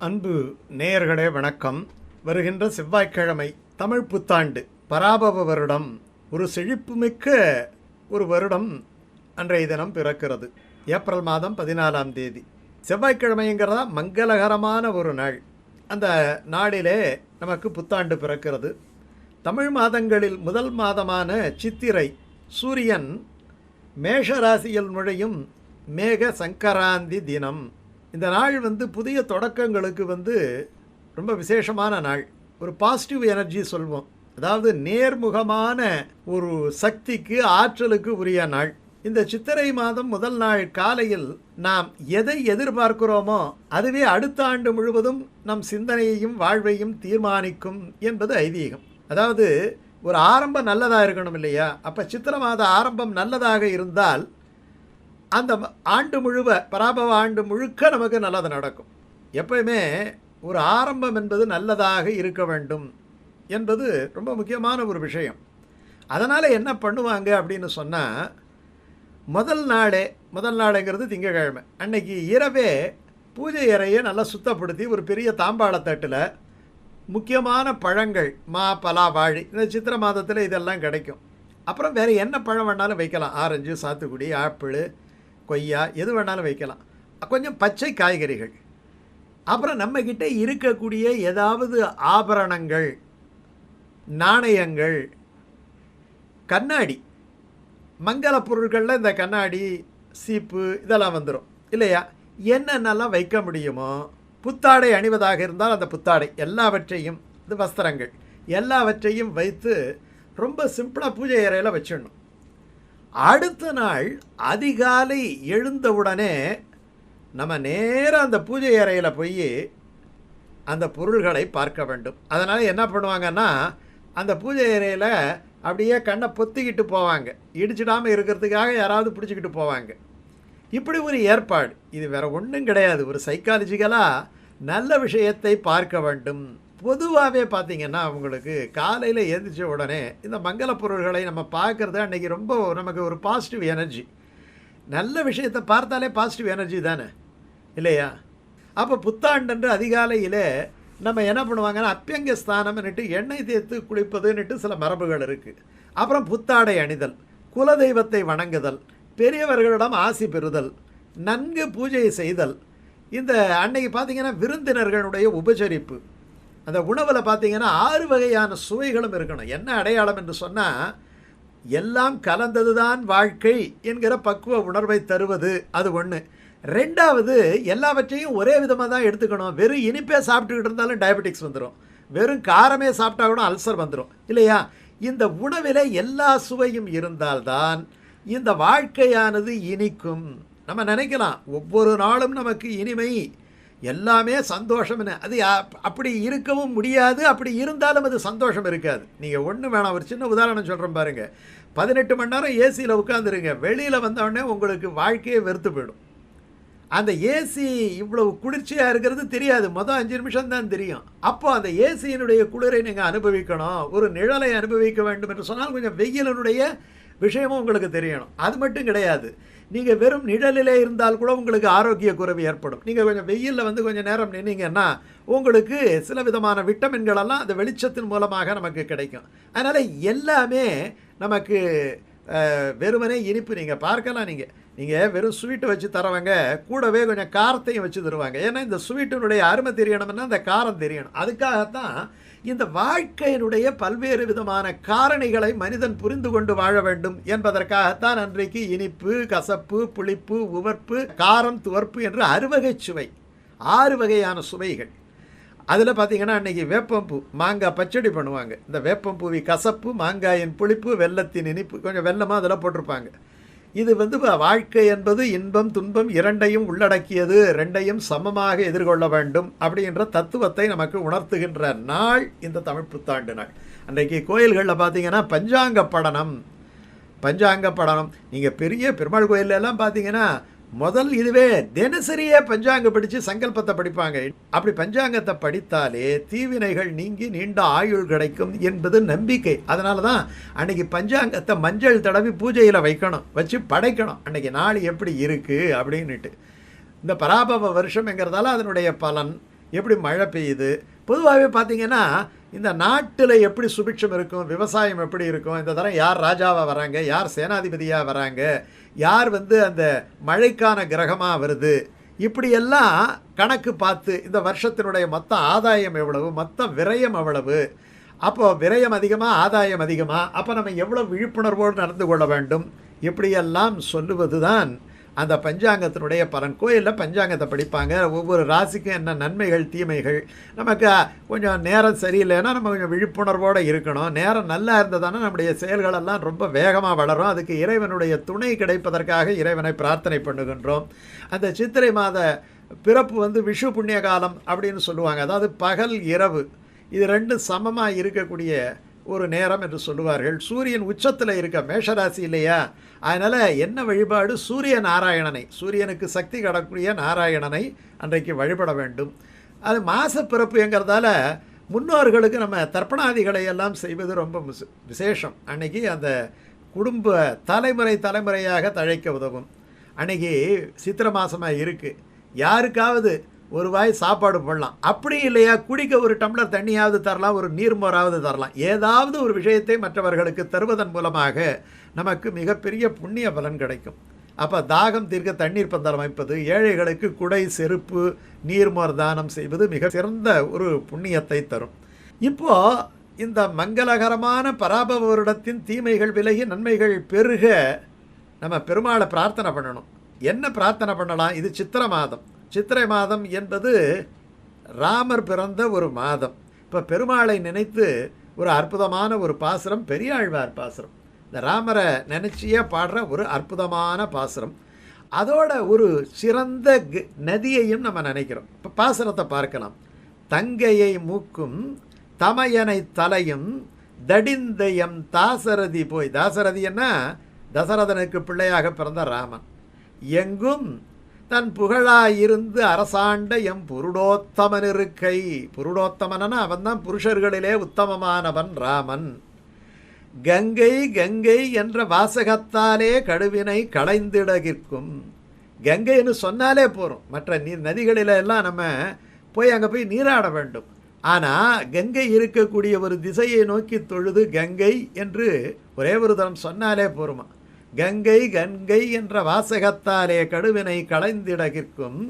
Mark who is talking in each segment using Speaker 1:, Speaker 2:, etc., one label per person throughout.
Speaker 1: அன்பு நேயர்களே வணக்கம். வருகின்ற செவ்வாய்க்கிழமை தமிழ் புத்தாண்டு பராபவ வருடம், ஒரு செழிப்புமிக்க ஒரு வருடம் அன்றைய தினம் பிறக்கிறது. ஏப்ரல் மாதம் 14ஆம் தேதி செவ்வாய்க்கிழமைங்கிறதா மங்களகரமான ஒரு நாள். அந்த நாளிலே நமக்கு புத்தாண்டு பிறக்கிறது. தமிழ் மாதங்களில் முதல் மாதமான சித்திரை சூரியன் மேஷராசியில் நுழையும் மேக சங்கராந்தி தினம். இந்த நாள் புதிய தொடக்கங்களுக்கு ரொம்ப விசேஷமான நாள். ஒரு பாசிட்டிவ் எனர்ஜி சொல்வோம், அதாவது நேர்முகமான ஒரு சக்திக்கு ஆற்றலுக்கு உரிய நாள். இந்த சித்திரை மாதம் முதல் நாள் காலையில் நாம் எதை எதிர்பார்க்கிறோமோ அதுவே அடுத்த ஆண்டு முழுவதும் நம் சிந்தனையையும் வாழ்வையும் தீர்மானிக்கும் என்பது ஐதீகம். அதாவது ஒரு ஆரம்பம் நல்லதாக இருக்கணும் இல்லையா? அப்போ சித்திரை மாத ஆரம்பம் நல்லதாக இருந்தால் அந்த ஆண்டு பராபவ ஆண்டு முழுக்க நமக்கு நல்லது நடக்கும். எப்பயுமே ஒரு ஆரம்பம் என்பது நல்லதாக இருக்க வேண்டும் என்பது ரொம்ப முக்கியமான ஒரு விஷயம். அதனால் என்ன பண்ணுவாங்க அப்படின்னு சொன்னால், முதல் நாளுங்கிறது திங்கக்கிழமை அன்னைக்கு இரவே பூஜை அறையை நல்லா சுத்தப்படுத்தி ஒரு பெரிய தாம்பாளத்தட்டில் முக்கியமான பழங்கள், மா, பலா, வாழை, இந்த சித்திரை மாதத்தில் இதெல்லாம் கிடைக்கும். அப்புறம் வேறு என்ன பழம் வேணாலும் வைக்கலாம். ஆரஞ்சு, சாத்துக்குடி, ஆப்பிள், கொய்யா, எது வேணாலும் வைக்கலாம். கொஞ்சம் பச்சை காய்கறிகள், அப்புறம் நம்மக்கிட்ட இருக்கக்கூடிய ஏதாவது ஆபரணங்கள், நாணயங்கள், கண்ணாடி, மங்கள பொருட்களில் இந்த கண்ணாடி, சீப்பு இதெல்லாம் வந்துடும் இல்லையா? என்னென்னலாம் வைக்க முடியுமோ, புத்தாடை அணிவதாக இருந்தால் அந்த புத்தாடை எல்லாவற்றையும், இது வஸ்திரங்கள் எல்லாவற்றையும் வைத்து ரொம்ப சிம்பிளாக பூஜை அறையில் வச்சிடணும். அடுத்த நாள் அதிகாலை எழுந்தவுடனே நம்ம நேராக அந்த பூஜை அறையில் போய் அந்த பொருள்களை பார்க்க வேண்டும். அதனால் என்ன பண்ணுவாங்கன்னா, அந்த பூஜை அறையில் அப்படியே கண்ணை பொத்திக்கிட்டு போவாங்க, இடிச்சிடாமல் இருக்கிறதுக்காக யாராவது பிடிச்சிக்கிட்டு போவாங்க. இப்படி ஒரு ஏற்பாடு, இது வேறு ஒன்றும் கிடையாது. ஒரு சைக்காலஜிக்கலாக நல்ல விஷயத்தை பார்க்க வேண்டும். பொதுவாகவே பார்த்திங்கன்னா அவங்களுக்கு காலையில் எழுந்திரிச்ச உடனே இந்த மங்கள பொருள்களை நம்ம பார்க்குறது அன்றைக்கி ரொம்ப நமக்கு ஒரு பாசிட்டிவ் எனர்ஜி. நல்ல விஷயத்தை பார்த்தாலே பாசிட்டிவ் எனர்ஜி தானே இல்லையா? அப்போ புத்தாண்டு அதிகாலையில் நம்ம என்ன பண்ணுவாங்கன்னா, அப்பியங்க ஸ்தானம்னுட்டு எண்ணெய் தேய்த்து குளிப்பதுன்னுட்டு சில மரபுகள் இருக்குது. அப்புறம் புத்தாடை அணிதல், குலதெய்வத்தை வணங்குதல், பெரியவர்களிடம் ஆசி பெறுதல், நன்கு பூஜை செய்தல். இந்த அன்னைக்கு பார்த்திங்கன்னா விருந்தினர்களுடைய உபசரிப்பு. அந்த உணவில் பார்த்திங்கன்னா 6 வகையான சுவைகளும் இருக்கணும். என்ன அடையாளம் என்று சொன்னால், எல்லாம் கலந்தது தான் வாழ்க்கை என்கிற பக்குவ உணர்வை தருவது, அது ஒன்று. ரெண்டாவது, எல்லாவற்றையும் ஒரே விதமாக தான் எடுத்துக்கணும். வெறும் இனிப்பே சாப்பிட்டுக்கிட்டு இருந்தாலும் டயபெட்டிக்ஸ் வந்துடும், வெறும் காரமே சாப்பிட்டா கூட அல்சர் வந்துடும் இல்லையா? இந்த உணவில் எல்லா சுவையும் இருந்தால்தான் இந்த வாழ்க்கையானது இனிக்கும். நம்ம நினைக்கலாம் ஒவ்வொரு நாளும் நமக்கு இனிமை, எல்லாமே சந்தோஷம்னு. அது அப்படி இருக்கவும் முடியாது. அப்படி இருந்தாலும் அது சந்தோஷம் இருக்காது. நீங்கள் ஒன்று வேணாம், ஒரு சின்ன உதாரணம் சொல்கிறேன் பாருங்கள். 18 மணி நேரம் ஏசியில் உட்காந்துருங்க, வெளியில் வந்தோடனே உங்களுக்கு வாழ்க்கையே வெறுத்து போயிடும். அந்த ஏசி இவ்வளவு குளிர்ச்சியாக இருக்கிறது தெரியாது, மொதல் 5 நிமிஷம் தான் தெரியும். அப்போது அந்த ஏசியினுடைய குளிரை நீங்கள் அனுபவிக்கணும், ஒரு நிழலை அனுபவிக்க வேண்டும் என்று சொன்னால் கொஞ்சம் வெயிலினுடைய விஷயமும் உங்களுக்கு தெரியணும். அது மட்டும் கிடையாது, நீங்கள் வெறும் நிழலிலே இருந்தால் கூட உங்களுக்கு ஆரோக்கிய குறைவு ஏற்படும். நீங்கள் கொஞ்சம் வெயிலில் கொஞ்சம் நேரம் நின்னீங்கன்னா உங்களுக்கு சில விதமான விட்டமின்களெல்லாம் அந்த வெளிச்சத்தின் மூலமாக நமக்கு கிடைக்கும். அதனால் எல்லாமே நமக்கு வெறுமனே இனிப்பு நீங்கள் பார்க்கலாம். நீங்கள் வெறும் ஸ்வீட்டை வச்சு தரவங்க கூடவே கொஞ்சம் காரத்தையும் வச்சு தருவாங்க. ஏன்னா இந்த ஸ்வீட்டினுடைய அருமை தெரியணும்னா அந்த காரம் தெரியணும். அதுக்காகத்தான் இந்த வாழ்க்கையினுடைய பல்வேறு விதமான காரணிகளை மனிதன் புரிந்து கொண்டு வாழ வேண்டும் என்பதற்காகத்தான் அன்றைக்கு இனிப்பு, கசப்பு, புளிப்பு, உவர்ப்பு, காரம், துவர்ப்பு என்று 6 வகை சுவை, 6 வகையான சுவைகள். அதில் பார்த்திங்கன்னா அன்றைக்கி வேப்பம்பூ, மாங்காய் பச்சடி பண்ணுவாங்க. இந்த வேப்பம்பூவி கசப்பு, மாங்காயின் புளிப்பு, வெல்லத்தின் இனிப்பு, கொஞ்சம் வெல்லமாக அதில் போட்டிருப்பாங்க. இது வாழ்க்கை என்பது இன்பம் துன்பம் இரண்டையும் உள்ளடக்கியது, ரெண்டையும் சமமாக எதிர்கொள்ள வேண்டும் அப்படின்ற தத்துவத்தை நமக்கு உணர்த்துகின்ற நாள் இந்த தமிழ் புத்தாண்டு நாள். அன்றைக்கு கோயில்களில் பார்த்தீங்கன்னா பஞ்சாங்க படனம். நீங்கள் பெரிய பெருமாள் கோயிலெல்லாம் பார்த்தீங்கன்னா முதல் இதுவே தினசரியே பஞ்சாங்க படித்து சங்கல்பத்தை படிப்பாங்க. அப்படி பஞ்சாங்கத்தை படித்தாலே தீவினைகள் நீங்கி நீண்ட ஆயுள் கிடைக்கும் என்பது நம்பிக்கை. அதனால தான் அன்றைக்கி பஞ்சாங்கத்தை மஞ்சள் தடவி பூஜையில் வைக்கணும், வச்சு படைக்கணும். அன்றைக்கி நாள் எப்படி இருக்குது அப்படின்னுட்டு. இந்த பராபவ வருஷம்ங்கிறதால அதனுடைய பலன் எப்படி மழை பெய்யுது. பொதுவாகவே பார்த்தீங்கன்னா இந்த நாட்டில் எப்படி சுபிட்சம் இருக்கும், விவசாயம் எப்படி இருக்கும், இந்த தரம் யார் ராஜாவாக வராங்க, யார் சேனாதிபதியாக வராங்க, யார் அந்த மழைக்கான கிரகமாக வருது, இப்படியெல்லாம் கணக்கு பார்த்து இந்த வருஷத்தினுடைய மொத்த ஆதாயம் எவ்வளவு, மொத்த விரயம் எவ்வளவு, அப்போது விரயம் அதிகமாக ஆதாயம் அதிகமாக, அப்போ நம்ம எவ்வளோ விழிப்புணர்வோடு நடந்து கொள்ள வேண்டும், இப்படியெல்லாம் சொல்லுவது தான் அந்த பஞ்சாங்கத்தினுடைய பலன். கோயிலில் பஞ்சாங்கத்தை படிப்பாங்க, ஒவ்வொரு ராசிக்கும் என்ன நன்மைகள் தீமைகள். நமக்கு கொஞ்சம் நேரம் சரியில்லைன்னா நம்ம கொஞ்சம் விழிப்புணர்வோடு இருக்கணும். நேரம் நல்லா இருந்ததானா நம்முடைய செயல்களெல்லாம் ரொம்ப வேகமாக வளரும். அதுக்கு இறைவனுடைய துணை கிடைப்பதற்காக இறைவனை பிரார்த்தனை பண்ணுகின்றோம். அந்த சித்திரை மாத பிறப்பு விஷு புண்ணிய காலம் அப்படின்னு சொல்லுவாங்க. அதாவது பகல் இரவு இது ரெண்டும் சமமாக இருக்கக்கூடிய ஒரு நேரம் என்று சொல்லுவார்கள். சூரியன் உச்சத்தில் இருக்க மேஷராசி இல்லையா, அதனால் என்ன வழிபாடு, சூரிய நாராயணனை, சூரியனுக்கு சக்தி கடக்கூடிய நாராயணனை அன்றைக்கு வழிபட வேண்டும். அது மாத பிறப்புங்கிறதால முன்னோர்களுக்கு நம்ம தர்ப்பணாதிகளை எல்லாம் செய்வது ரொம்ப விசேஷம். அன்றைக்கி அந்த குடும்ப தலைமுறையாக தழைக்க உதவும். அன்றைக்கி சித்திரை மாதமாக இருக்குது, யாருக்காவது ஒரு வாய் சாப்பாடு போடலாம், அப்படி இல்லையா குடிக்க ஒரு டம்ளர் தண்ணியாவது தரலாம், ஒரு நீர்மோராவது தரலாம். ஏதாவது ஒரு விஷயத்தை மற்றவர்களுக்கு தருவதன் மூலமாக நமக்கு மிகப்பெரிய புண்ணிய பலன் கிடைக்கும். அப்போ தாகம் தீர்க்க தண்ணீர் பந்தல் அமைப்பது, ஏழைகளுக்கு குடை செருப்பு நீர்மோர் தானம் செய்வது மிக சிறந்த ஒரு புண்ணியத்தை தரும். இப்போது இந்த மங்களகரமான பராபவ வருடத்தின் தீமைகள் விலகி நன்மைகள் பெருக நம்ம பெருமாளை பிரார்த்தனை பண்ணணும். என்ன பிரார்த்தனை பண்ணலாம்? இது சித்திரை மாதம். சித்திரை மாதம் என்பது ராமர் பிறந்த ஒரு மாதம். இப்போ பெருமாளை நினைத்து ஒரு அற்புதமான ஒரு பாசுரம் பெரியாழ்வார் பாசுரம். இந்த ராமரை நினச்சியே பாடுற ஒரு அற்புதமான பாசுரம். அதோட ஒரு சிறந்த நதியையும் நம்ம நினைக்கிறோம். இப்போ பாசுரத்தை பார்க்கலாம். தங்கையை மூக்கும் தமையனை தலையும் தடிந்தயம் தாசரதி போய். தாசரதின்னா தசரதனுக்கு பிள்ளையாக பிறந்த ராமன். எங்கும் தன் புகழாயிருந்து அரசாண்ட எம் புருடோத்தமன் இருக்கை. புருடோத்தமனா அவன் தான் புருஷர்களிலே உத்தமமானவன் ராமன். கங்கை கங்கை என்ற வாசகத்தாலே கடுவினை களைந்திடகிற்கும். கங்கைன்னு சொன்னாலே போகிறோம், மற்ற நதிகளிலெல்லாம் நம்ம போய் அங்கே போய் நீராட வேண்டும். ஆனால் கங்கை இருக்கக்கூடிய ஒரு திசையை நோக்கி தொழுது கங்கை என்று ஒரே ஒரு தரம் சொன்னாலே போருமா. கங்கை கங்கை என்ற வாசகத்தாலே கடுவினை களைந்திடகிற்கும்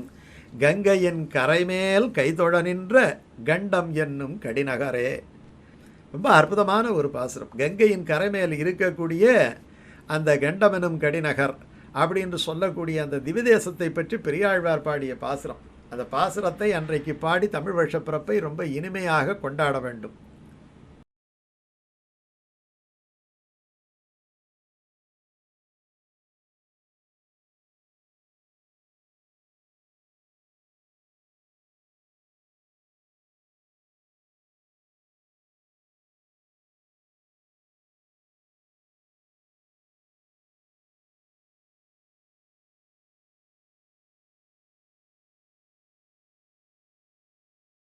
Speaker 1: கங்கையின் கரைமேல் கைதொழ நின்ற கண்டம் என்னும் கடிநகரே. ரொம்ப அற்புதமான ஒரு பாசுரம். கங்கையின் கரைமேல் இருக்கக்கூடிய அந்த கண்டம் என்னும் கடிநகர் அப்படின்னு சொல்லக்கூடிய அந்த திவிதேசத்தை பற்றி பெரியாழ்வார் பாடிய பாசுரம். அந்த பாசுரத்தை அன்றைக்கு பாடி தமிழ் வருஷ பிறப்பை ரொம்ப இனிமையாக கொண்டாட வேண்டும்.